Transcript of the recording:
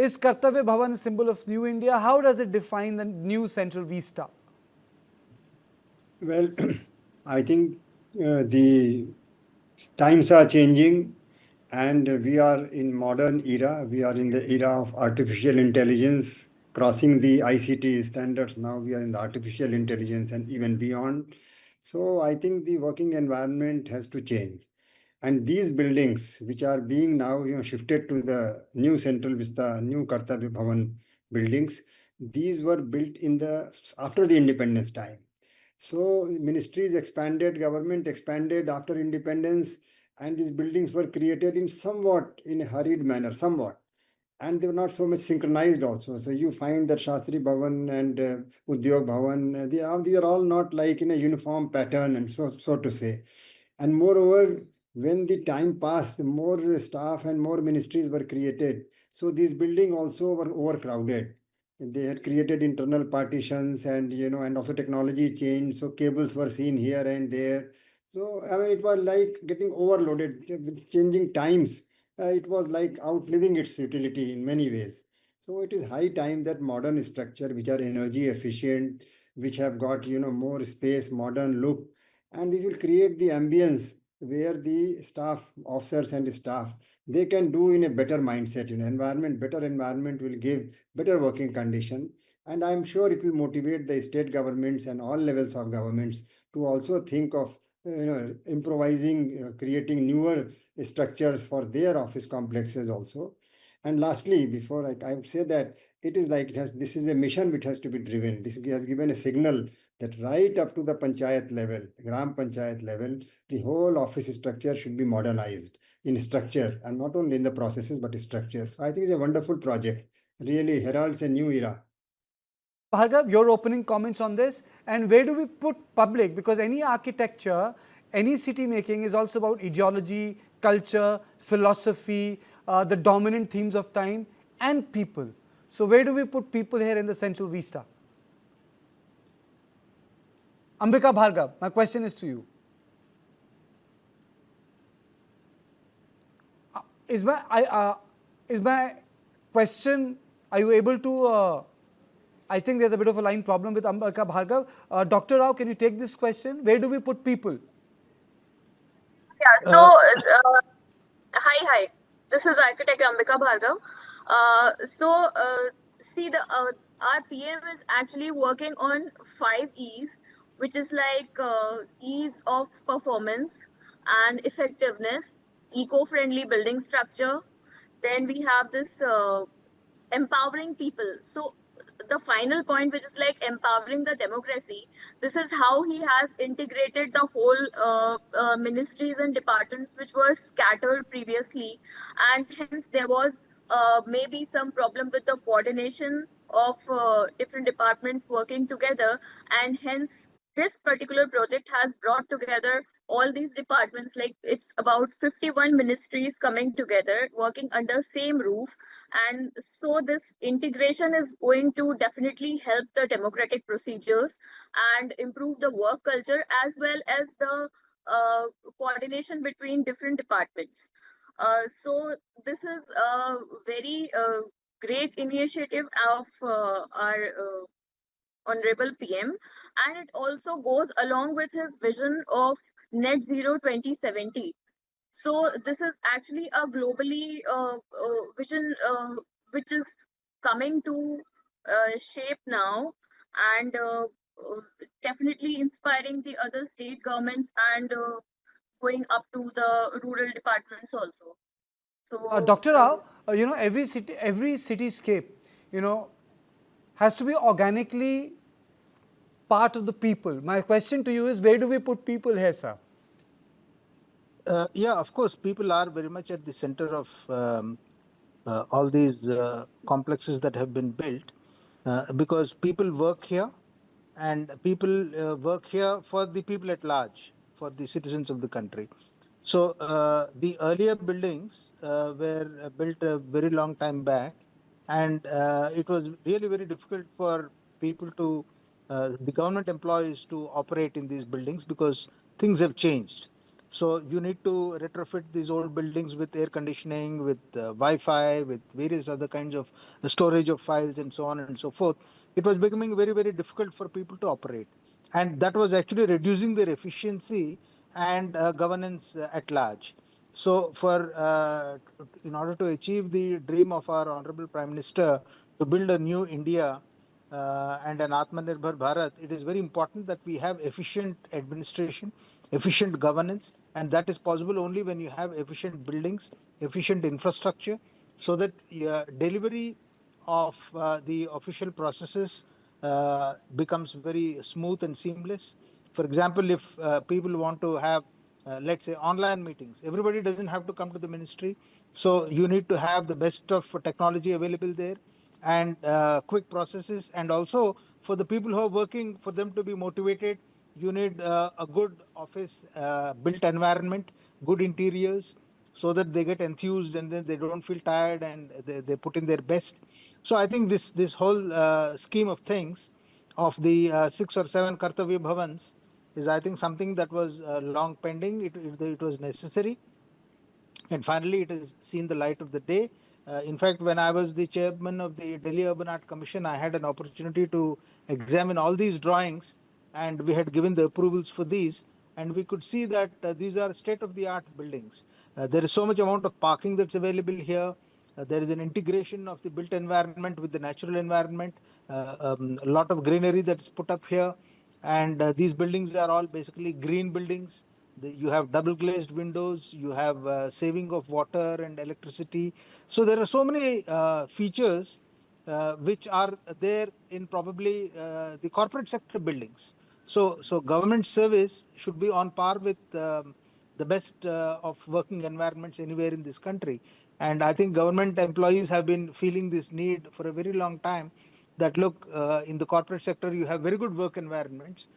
Is Kartavya Bhavan a symbol of New India? How does it define the new Central Vista? Well, I think the times are changing and we are in modern era. We are in the era of artificial intelligence, crossing the ICT standards. Now we are in the artificial intelligence and even beyond. So I think the working environment has to change. And these buildings, which are being now shifted to the new Central Vista, new Kartavya Bhavan buildings, these were built in the after the independence time. So ministries expanded, government expanded after independence, and these buildings were created in somewhat in a hurried manner, somewhat. And they were not so much synchronized also. So you find that Shastri Bhavan and Udyog Bhavan, these are all not like in a uniform pattern and so to say. And moreover, when the time passed, more staff and more ministries were created. So these buildings also were overcrowded. They had created internal partitions and and also technology changed. So cables were seen here and there. So I mean, it was like getting overloaded with changing times. It was like outliving its utility in many ways. So it is high time that modern structure, which are energy efficient, which have got more space, modern look, and this will create the ambience where the staff, officers and staff, they can do in a better mindset. Environment, better environment will give better working condition, and I'm sure it will motivate the state governments and all levels of governments to also think of improvising, creating newer structures for their office complexes also. And lastly, before I would say that it is like this is a mission which has to be driven. This has given a signal that right up to the panchayat level, gram panchayat level, the whole office structure should be modernized in structure and not only in the processes but structure. So I think it's a wonderful project. Really heralds a new era. Bhargav, your opening comments on this, and where do we put public? Because any architecture, any city making is also about ideology, culture, philosophy, the dominant themes of time, and people. So where do we put people here in the Central Vista? Ambika Bhargav, my question is to you. Is my question, are you able to, I think there's a bit of a line problem with Ambika Bhargav. Dr. Rao, can you take this question? Where do we put people? Yeah, so, hi. This is architect Ambika Bhargav. See, our PM is actually working on 5 E's, which is like ease of performance and effectiveness, eco-friendly building structure. Then we have this empowering people. So the final point, which is like empowering the democracy, this is how he has integrated the whole ministries and departments which were scattered previously, and hence there was maybe some problem with the coordination of different departments working together, and hence this particular project has brought together all these departments. Like, it's about 51 ministries coming together working under same roof, and so this integration is going to definitely help the democratic procedures and improve the work culture as well as the coordination between different departments. So this is a very great initiative of our Honorable PM, and it also goes along with his vision of net zero 2070. So this is actually a globally vision which is coming to shape now, and definitely inspiring the other state governments and going up to the rural departments also. So Dr. Rao, every cityscape, has to be organically part of the people. My question to you is, where do we put people here, sir? Yeah, of course, people are very much at the center of all these complexes that have been built because people work here, and people work here for the people at large, for the citizens of the country. So the earlier buildings were built a very long time back, and it was really very difficult for people to, the government employees to operate in these buildings because things have changed. So you need to retrofit these old buildings with air conditioning, with Wi-Fi, with various other kinds of storage of files and so on and so forth. It was becoming very, very difficult for people to operate. And that was actually reducing their efficiency and governance at large. So in order to achieve the dream of our Honorable Prime Minister to build a new India, and an Atmanirbhar Bharat, it is very important that we have efficient administration, efficient governance, and that is possible only when you have efficient buildings, efficient infrastructure, so that delivery of the official processes becomes very smooth and seamless. For example, if people want to have, let's say, online meetings, everybody doesn't have to come to the ministry. So you need to have the best of technology available there and quick processes. And also for the people who are working, for them to be motivated, you need a good office built environment, good interiors, so that they get enthused and then they don't feel tired and they put in their best. So I think this whole scheme of things of the 6 or 7 Kartavya Bhavans is, I think, something that was long pending. It was necessary, and finally it has seen the light of the day. In fact, when I was the chairman of the Delhi Urban Art Commission, I had an opportunity to examine all these drawings, and we had given the approvals for these, and we could see that these are state-of-the-art buildings. There is so much amount of parking that's available here. There is an integration of the built environment with the natural environment, a lot of greenery that's put up here, and these buildings are all basically green buildings. You have double glazed windows, you have saving of water and electricity. So there are so many features which are there in probably the corporate sector buildings. So government service should be on par with the best of working environments anywhere in this country. And I think government employees have been feeling this need for a very long time, that look, in the corporate sector, you have very good work environments.